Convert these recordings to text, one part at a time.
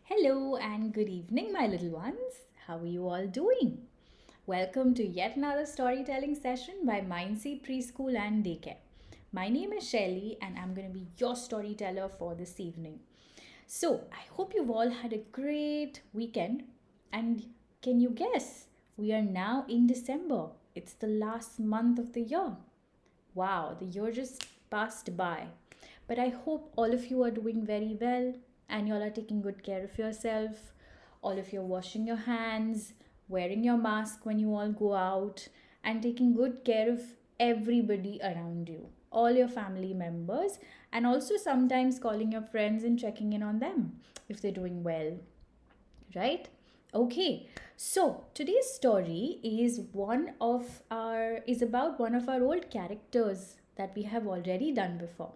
Hello and good evening, my little ones. How are you all doing? Welcome to yet another storytelling session by Mindseed Preschool and Daycare. My name is Shelly and I'm going to be your storyteller for this evening. So, I hope you've all had a great weekend. And can you guess? We are now in December. It's the last month of the year. Wow, the year just passed by. But I hope all of you are doing very well and you all are taking good care of yourself. All of you are washing your hands, wearing your mask when you all go out, and taking good care of everybody around you, all your family members, and also sometimes calling your friends and checking in on them if they're doing well, right? Okay, so today's story is about one of our old characters that we have already done before.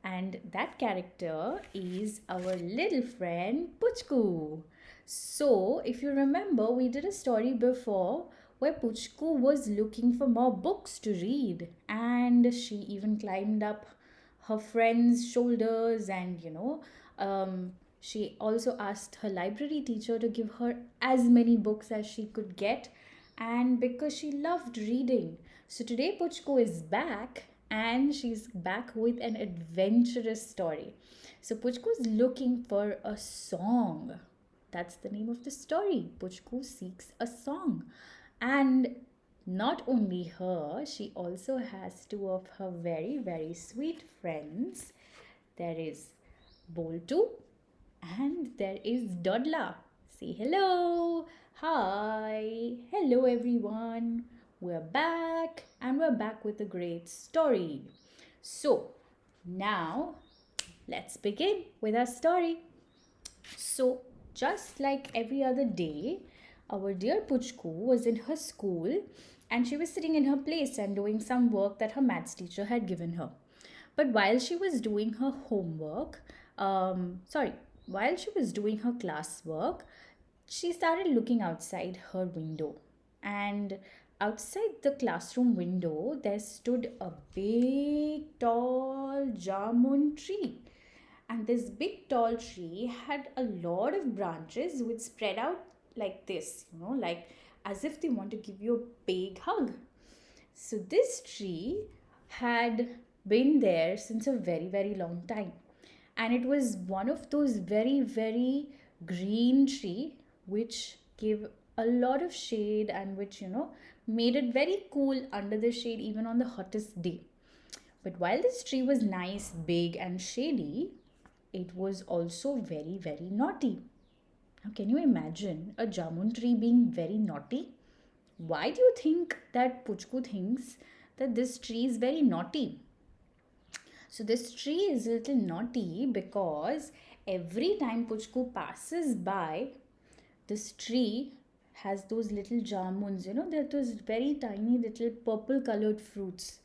And that character is our little friend Puchku. So, if you remember, we did a story before where Puchku was looking for more books to read, and she even climbed up her friend's shoulders and she also asked her library teacher to give her as many books as she could get, and because she loved reading. So today Puchku is back and she's back with an adventurous story. So Puchku is looking for a song. That's the name of the story. Puchku seeks a song. And not only her, she also has two of her very, very sweet friends. There is Boltu and there is Dodla. Say hello. Hi. Hello, everyone. We're back and we're back with a great story. So, now let's begin with our story. So, just like every other day, our dear Puchku was in her school and she was sitting in her place and doing some work that her maths teacher had given her. But while she was doing her homework, while she was doing her classwork, she started looking outside her window. And outside the classroom window, there stood a big, tall jamun tree. And this big, tall tree had a lot of branches which spread out like this, like as if they want to give you a big hug. So, this tree had been there since a very, very long time. And it was one of those very, very green tree which gave a lot of shade and which, made it very cool under the shade even on the hottest day. But while this tree was nice, big, and shady, it was also very, very naughty. Now, can you imagine a jamun tree being very naughty? Why do you think that Puchku thinks that this tree is very naughty? So this tree is a little naughty because every time Puchku passes by, this tree has those little jamuns, they're those very tiny little purple colored fruits.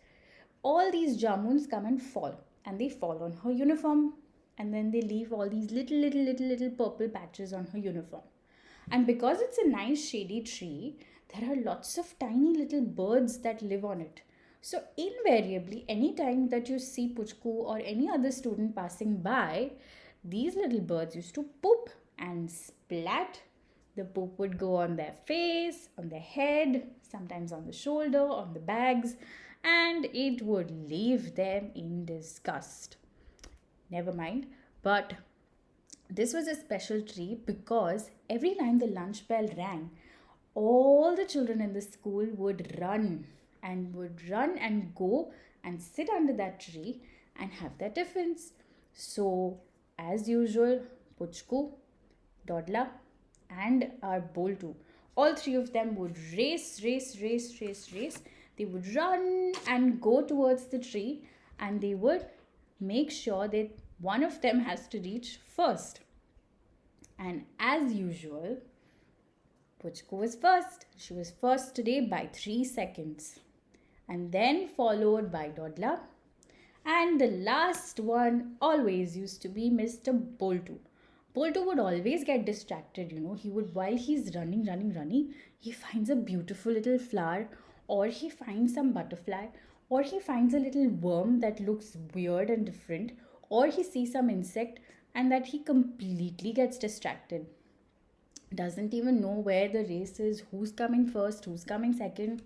All these jamuns come and fall, and they fall on her uniform, and then they leave all these little purple patches on her uniform. And because it's a nice shady tree, there are lots of tiny little birds that live on it. So invariably, anytime that you see Puchku or any other student passing by, these little birds used to poop and splat. The poop would go on their face, on their head, sometimes on the shoulder, on the bags, and it would leave them in disgust. Never mind. But this was a special tree because every time the lunch bell rang, all the children in the school would run and go and sit under that tree and have their tiffins. So, as usual, Puchku, Dodla, and our Boltu, all three of them would race. They would run and go towards the tree, and they would make sure that one of them has to reach first. And as usual, Puchku was first. She was first today by 3 seconds. And then followed by Dodla. And the last one always used to be Mr. Boltu. Boltu would always get distracted, He would, while he's running, he finds a beautiful little flower, or he finds some butterfly, or he finds a little worm that looks weird and different, or he sees some insect and that he completely gets distracted. Doesn't even know where the race is, who's coming first, who's coming second.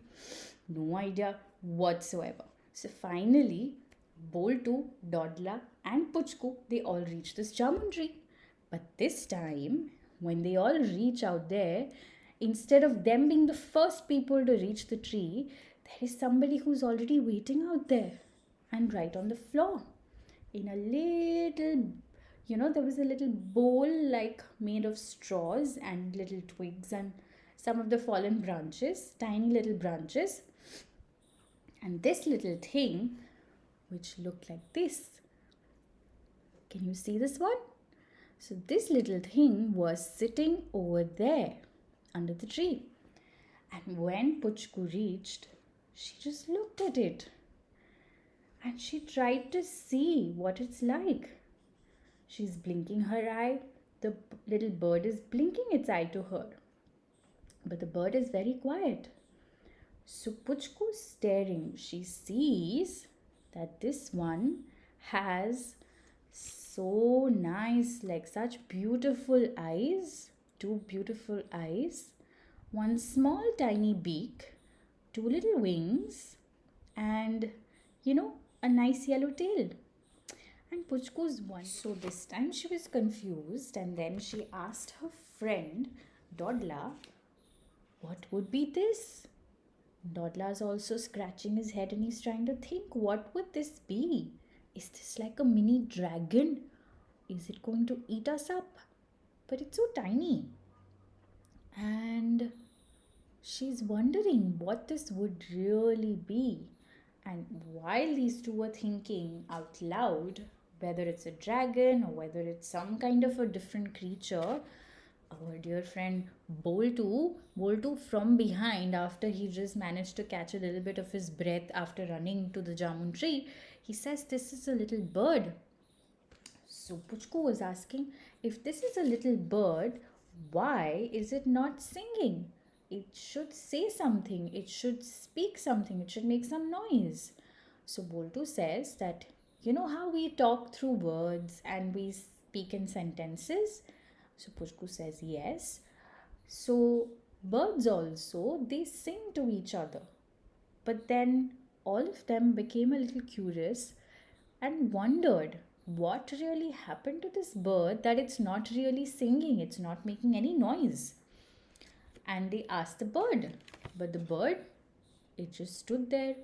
No idea whatsoever. So finally, Boltu, Dodla, and Puchku, they all reach this jamun tree. But this time, when they all reach out there, instead of them being the first people to reach the tree, there is somebody who's already waiting out there and right on the floor in a little, there was a little bowl like made of straws and little twigs and some of the fallen branches, tiny little branches. And this little thing, which looked like this, can you see this one? So this little thing was sitting over there under the tree. And when Puchku reached, she just looked at it and she tried to see what it's like. She's blinking her eye. The little bird is blinking its eye to her. But the bird is very quiet. So Puchku's staring. She sees that this one has so nice, like such beautiful eyes, two beautiful eyes, one small tiny beak, two little wings, and a nice yellow tail. And Puchku's one. So this time she was confused, and then she asked her friend Dodla, what would be this? Dodla's also scratching his head and he's trying to think, what would this be? Is this like a mini dragon? Is it going to eat us up? But it's so tiny. And she's wondering what this would really be. And while these two were thinking out loud, whether it's a dragon or whether it's some kind of a different creature, our dear friend Boltu from behind, after he just managed to catch a little bit of his breath after running to the jamun tree, he says, this is a little bird. So Puchku was asking, if this is a little bird, why is it not singing? It should say something, it should speak something, it should make some noise. So Boltu says that, you know how we talk through words and we speak in sentences? So Puchku says yes. So birds also, they sing to each other. But then all of them became a little curious and wondered what really happened to this bird that it's not really singing, it's not making any noise. And they asked the bird. But the bird, it just stood there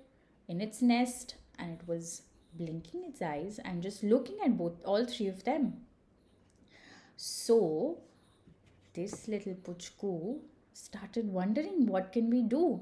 in its nest and it was blinking its eyes and just looking at all three of them. So this little Puchku started wondering, what can we do?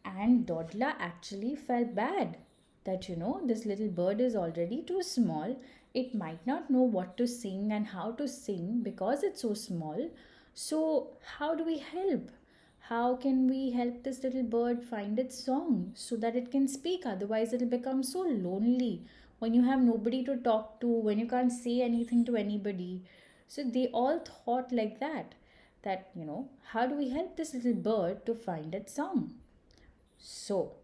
And Dodla actually felt bad that, this little bird is already too small. It might not know what to sing and how to sing because it's so small. So how do we help? How can we help this little bird find its song so that it can speak? Otherwise, it'll become so lonely when you have nobody to talk to, when you can't say anything to anybody. So they all thought like that, how do we help this little bird to find its song? So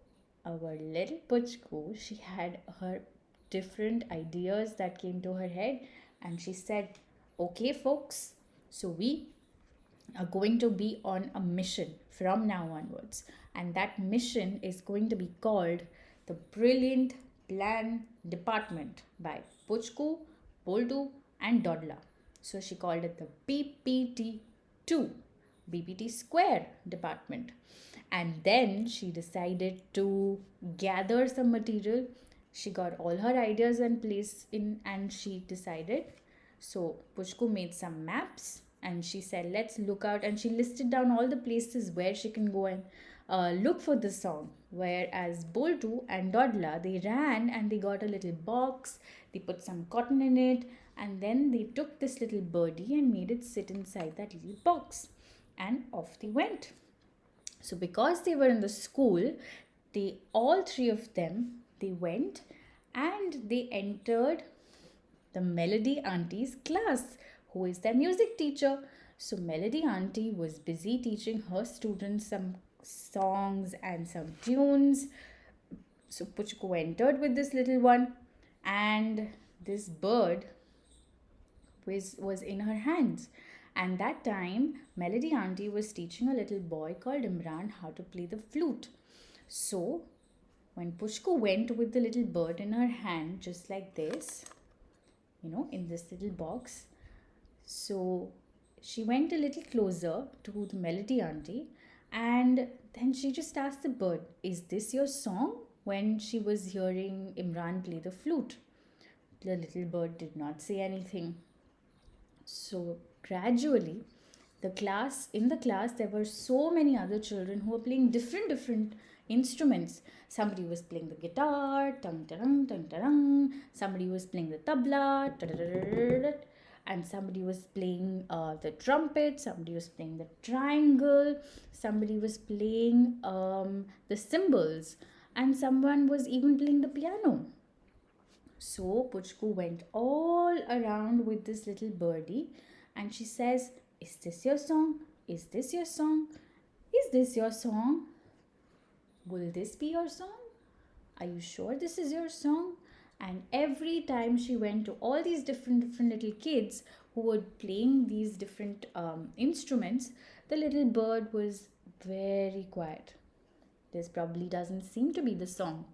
our little Puchku, she had her different ideas that came to her head and she said, okay folks, so we are going to be on a mission from now onwards, and that mission is going to be called the Brilliant Plan Department by Puchku, Boltu and Dodla. So she called it the BPT2, BPT Square Department. And then she decided to gather some material. She got all her ideas and place in, and she decided. So Puchku made some maps and she said, let's look out. And she listed down all the places where she can go and look for the song. Whereas Boltu and Dodla, they ran and they got a little box. They put some cotton in it. And then they took this little birdie and made it sit inside that little box. And off they went. So because they were in the school, all three of them, they went and they entered the Melody Auntie's class, who is their music teacher. So Melody Auntie was busy teaching her students some songs and some tunes. So Puchku entered with this little one, and this bird, was in her hands. And that time, Melody Auntie was teaching a little boy called Imran how to play the flute. So, when Puchku went with the little bird in her hand, just like this, in this little box, so she went a little closer to the Melody Auntie, and then she just asked the bird, "Is this your song?" when she was hearing Imran play the flute. The little bird did not say anything. So gradually, in the class, there were so many other children who were playing different instruments. Somebody was playing the guitar, tung tung tung tung. Somebody was playing the tabla, and somebody was playing the trumpet. Somebody was playing the triangle. Somebody was playing the cymbals, and someone was even playing the piano. So Puchku went all around with this little birdie, and she says, "Is this your song? Is this your song? Is this your song? Will this be your song? Are you sure this is your song?" And every time she went to all these different little kids who were playing these different instruments, the little bird was very quiet. This probably doesn't seem to be the song.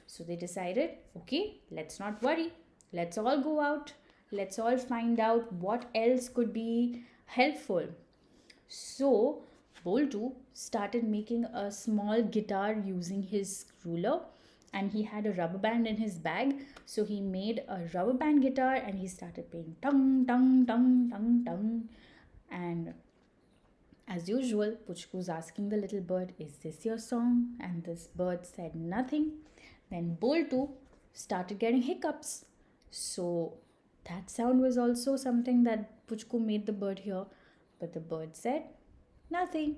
So they decided, okay, let's not worry. Let's all go out. Let's all find out what else could be helpful. So Boltu started making a small guitar using his ruler, and he had a rubber band in his bag. So he made a rubber band guitar and he started playing tung tung tung tung tung. And as usual, Puchku's asking the little bird, "Is this your song?" And this bird said nothing. Then Boltu started getting hiccups. So that sound was also something that Puchku made the bird hear. But the bird said nothing.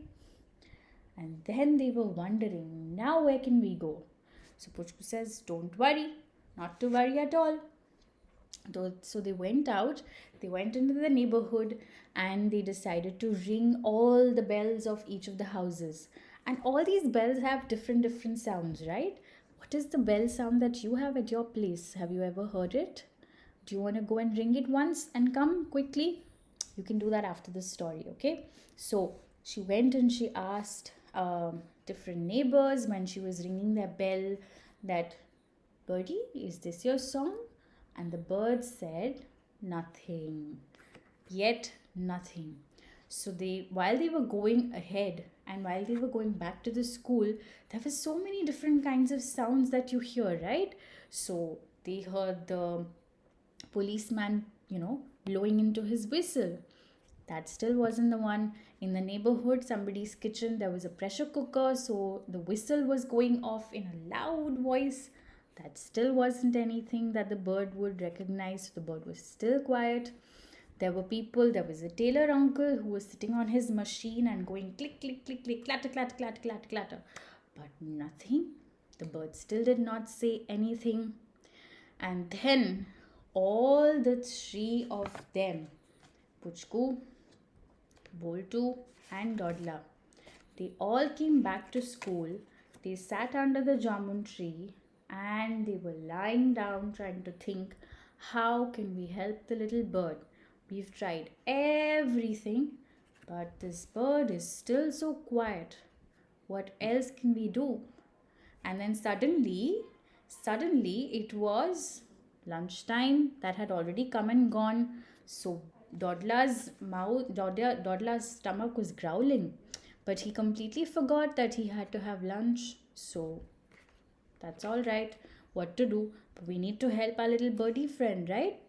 And then they were wondering, now where can we go? So Puchku says, "Don't worry, not to worry at all." So they went out, they went into the neighborhood, and they decided to ring all the bells of each of the houses. And all these bells have different sounds, right? What is the bell sound that you have at your place? Have you ever heard it? Do you want to go and ring it once and come quickly? You can do that after the story, okay? So she went and she asked different neighbors when she was ringing their bell that, "Birdie, is this your song?" And the bird said nothing. Yet nothing. So while they were going ahead and while they were going back to the school, there were so many different kinds of sounds that you hear, right? So they heard the policeman, blowing into his whistle. That still wasn't the one. In the neighborhood, somebody's kitchen, there was a pressure cooker, so the whistle was going off in a loud voice. That still wasn't anything that the bird would recognize. The bird was still quiet. There were people, there was a tailor uncle who was sitting on his machine and going click, click, click, click, clatter, clatter, clatter, clatter, clatter. But nothing. The bird still did not say anything. And then all the three of them, Puchku, Boltu, and Dodla, they all came back to school. They sat under the jamun tree and they were lying down trying to think, how can we help the little bird? We've tried everything, but this bird is still so quiet. What else can we do? And then suddenly it was lunchtime that had already come and gone. So Dodla's stomach was growling, but he completely forgot that he had to have lunch. So that's all right. What to do? But we need to help our little birdie friend, right?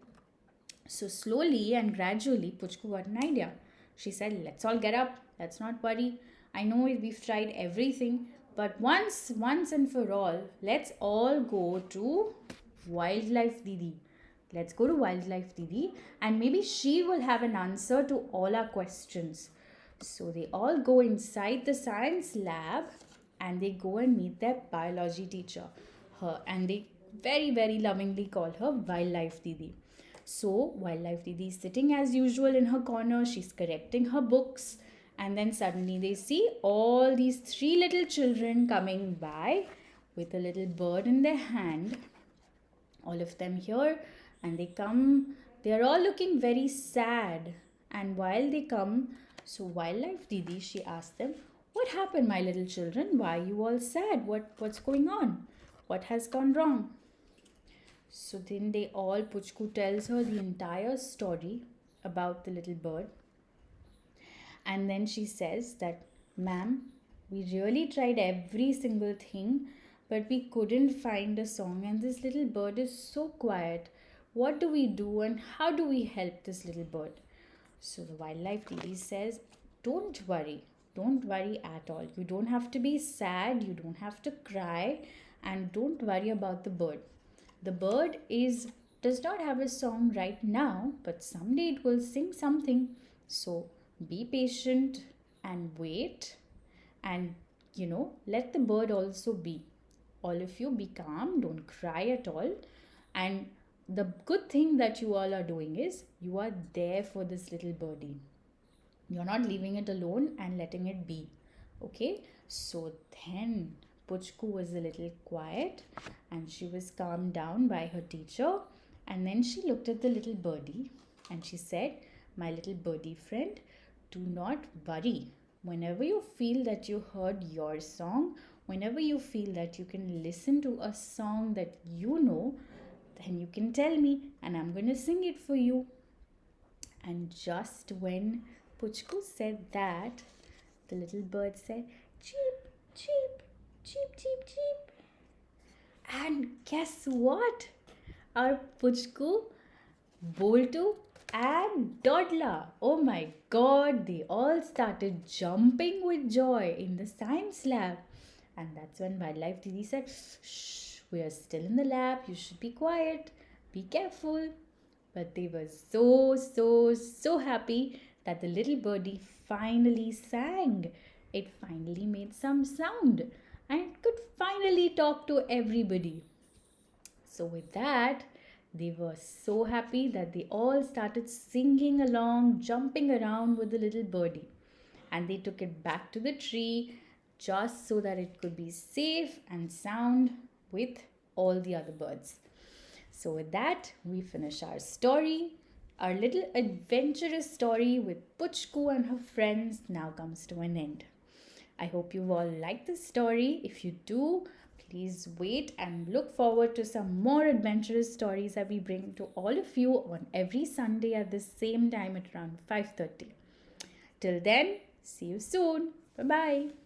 So slowly and gradually, Puchku got an idea. She said, "Let's all get up. Let's not worry. I know we've tried everything, but once and for all, let's all go to Wildlife Didi. Let's go to Wildlife Didi, and maybe she will have an answer to all our questions." So they all go inside the science lab and they go and meet their biology teacher. And they very lovingly call her Wildlife Didi. So Wildlife Didi is sitting as usual in her corner. She's correcting her books. And then suddenly they see all these three little children coming by with a little bird in their hand. All of them here, and they come They are all looking very sad. And while they come, so wildlife Didi, she asked them, what happened, my little children? Why are you all sad? What's going on? What has gone wrong? So then they all, Puchku tells her the entire story about the little bird. And then she says that, ma'am, we really tried every single thing, but we couldn't find a song, and this little bird is so quiet. What do we do, and how do we help this little bird? So the wildlife lady says, don't worry. Don't worry at all. You don't have to be sad. You don't have to cry. And don't worry about the bird. The bird does not have a song right now, but someday it will sing something. So be patient and wait, and let the bird also be. All of you be calm, don't cry at all. And the good thing that you all are doing is you are there for this little birdie. You're not leaving it alone and letting it be. Okay? So then Puchku was a little quiet and she was calmed down by her teacher. And then she looked at the little birdie and she said, my little birdie friend, do not worry. Whenever you feel that you heard your song, whenever you feel that you can listen to a song that you know, then you can tell me and I'm going to sing it for you. And just when Puchku said that, the little bird said, cheep, cheep, cheep, cheep, cheep. And guess what? Our Puchku, Boltu and Dodla, oh my god, they all started jumping with joy in the science lab. And that's when Wildlife Didi said, shh, we are still in the lab, you should be quiet, be careful. But they were so happy that the little birdie finally sang. It finally made some sound and it could finally talk to everybody. So with that, they were so happy that they all started singing along, jumping around with the little birdie. And they took it back to the tree just so that it could be safe and sound with all the other birds. So with that, we finish our story. Our little adventurous story with Puchku and her friends now comes to an end. I hope you all liked this story. If you do, please wait and look forward to some more adventurous stories that we bring to all of you on every Sunday at the same time at around 5:30. Till then, see you soon. Bye-bye.